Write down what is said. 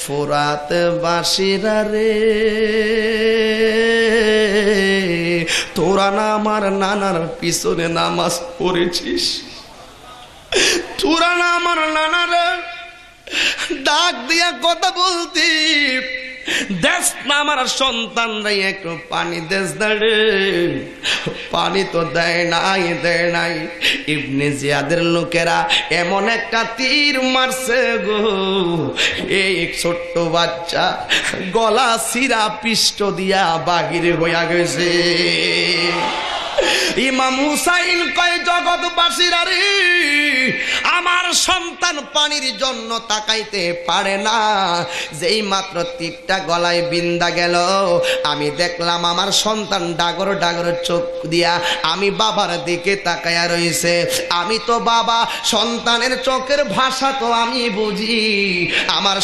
ফোরাত বাসিরা রে, তোরা না আমার নানার পিছনে নামাজ পড়েছিস, তোরা না আমার নানার ডাক দিয়া কথা বলতি, দেশ না আমার সন্তানরা একটু পানি দেশ দাঁড়ে, পানি তো দেয় নাই। ইবনে জিয়াদের লোকেরা এমন একটা তীর মারছে গো, এই ছোট্ট বাচ্চা গলা সিরা পৃষ্ঠ দিয়া বাহিরে হইয়া গেছে। ইমাম হুসাইন কয়, জগৎবাসীরা রে, আমার সন্তান পানির জন্য তাকাইতে পারে না, যেই মাত্র তীরটা গলায় বিন্দা গেল, আমি দেখলাম আমার সন্তান ডাগর ডাগর চোখ দিয়া আমি বাবার দিকে তাকায়া রইছে। আমি তো বাবা, সন্তানের চোখের ভাষা তো আমি বুঝি। আমার